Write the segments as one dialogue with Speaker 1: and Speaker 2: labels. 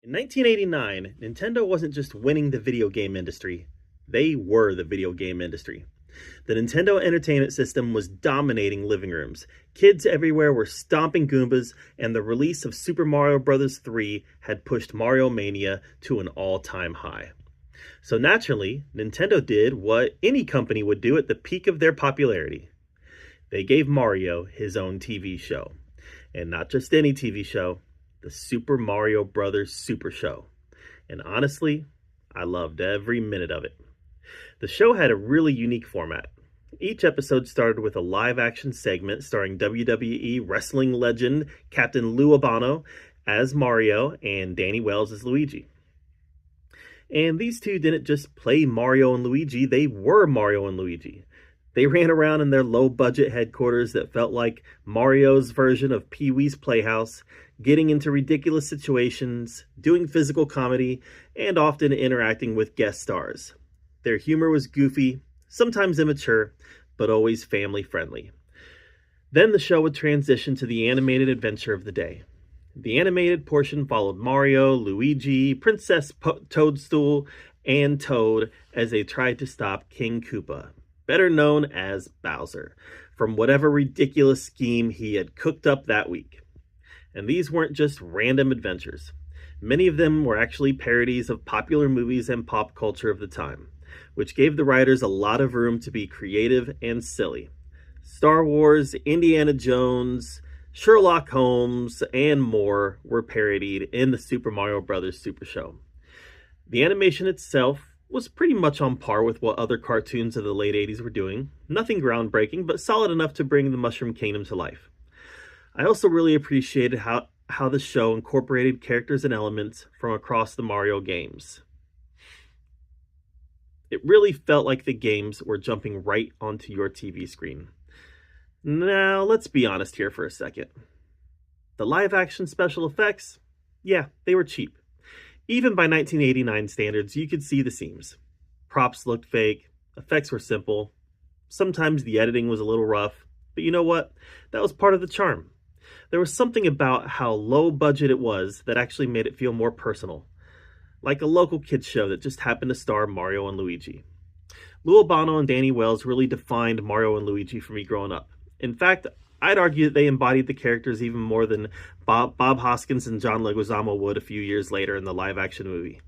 Speaker 1: In 1989, Nintendo wasn't just winning the video game industry, they were the video game industry. The Nintendo Entertainment System was dominating living rooms. Kids everywhere were stomping Goombas, and the release of Super Mario Bros. 3 had pushed Mario Mania to an all-time high. So naturally, Nintendo did what any company would do at the peak of their popularity. They gave Mario his own TV show. And not just any TV show, the Super Mario Bros. Super Show. And honestly, I loved every minute of it. The show had a really unique format. Each episode started with a live-action segment starring WWE wrestling legend Captain Lou Albano as Mario and Danny Wells as Luigi. And these two didn't just play Mario and Luigi, they were Mario and Luigi. They ran around in their low-budget headquarters that felt like Mario's version of Pee-wee's Playhouse, getting into ridiculous situations, doing physical comedy, and often interacting with guest stars. Their humor was goofy, sometimes immature, but always family-friendly. Then the show would transition to the animated adventure of the day. The animated portion followed Mario, Luigi, Princess Toadstool, and Toad as they tried to stop King Koopa, better known as Bowser, from whatever ridiculous scheme he had cooked up that week. And these weren't just random adventures. Many of them were actually parodies of popular movies and pop culture of the time, which gave the writers a lot of room to be creative and silly. Star Wars, Indiana Jones, Sherlock Holmes, and more were parodied in the Super Mario Bros. Super Show. The animation itself was pretty much on par with what other cartoons of the late 80s were doing. Nothing groundbreaking, but solid enough to bring the Mushroom Kingdom to life. I also really appreciated how the show incorporated characters and elements from across the Mario games. It really felt like the games were jumping right onto your TV screen. Now, let's be honest here for a second. The live-action special effects? Yeah, they were cheap. Even by 1989 standards, you could see the seams. Props looked fake, effects were simple, sometimes the editing was a little rough, but you know what? That was part of the charm. There was something about how low budget it was that actually made it feel more personal. Like a local kids show that just happened to star Mario and Luigi. Lou Albano and Danny Wells really defined Mario and Luigi for me growing up. In fact, I'd argue that they embodied the characters even more than Bob Hoskins and John Leguizamo would a few years later in the live-action movie.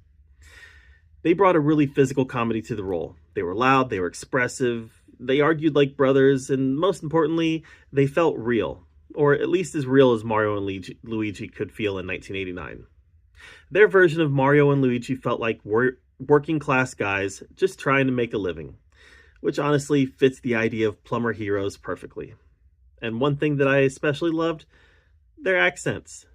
Speaker 1: They brought a really physical comedy to the role. They were loud, they were expressive, they argued like brothers, and most importantly, they felt real. Or at least as real as Mario and Luigi could feel in 1989. Their version of Mario and Luigi felt like working-class guys just trying to make a living, which honestly fits the idea of plumber heroes perfectly. And one thing that I especially loved, their accents.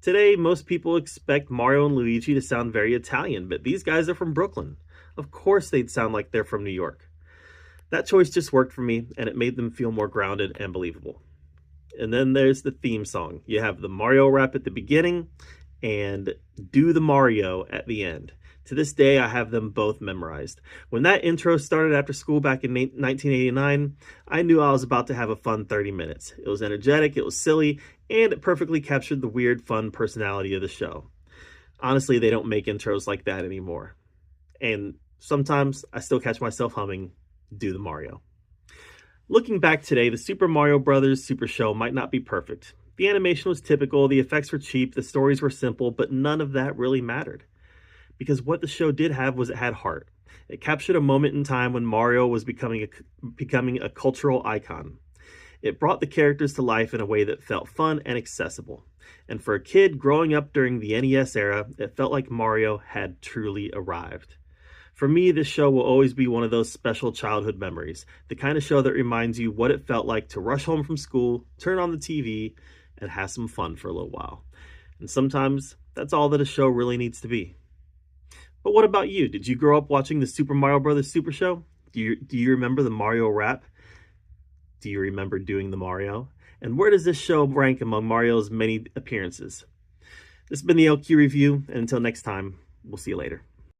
Speaker 1: Today, most people expect Mario and Luigi to sound very Italian, but these guys are from Brooklyn. Of course they'd sound like they're from New York. That choice just worked for me, and it made them feel more grounded and believable. And then there's the theme song. You have the Mario rap at the beginning, and Do the Mario at the end. To this day, I have them both memorized. When that intro started after school back in 1989, I knew I was about to have a fun 30 minutes. It was energetic, it was silly, and it perfectly captured the weird, fun personality of the show. Honestly, they don't make intros like that anymore. And sometimes I still catch myself humming Do the Mario. Looking back today, the Super Mario Bros. Super Show might not be perfect. The animation was typical, the effects were cheap, the stories were simple, but none of that really mattered. Because what the show did have was it had heart. It captured a moment in time when Mario was becoming a cultural icon. It brought the characters to life in a way that felt fun and accessible. And for a kid growing up during the NES era, it felt like Mario had truly arrived. For me, this show will always be one of those special childhood memories. The kind of show that reminds you what it felt like to rush home from school, turn on the TV, and have some fun for a little while. And sometimes, that's all that a show really needs to be. But what about you? Did you grow up watching the Super Mario Bros. Super Show? Do you remember the Mario rap? Do you remember doing the Mario? And where does this show rank among Mario's many appearances? This has been the LQ Review, and until next time, we'll see you later.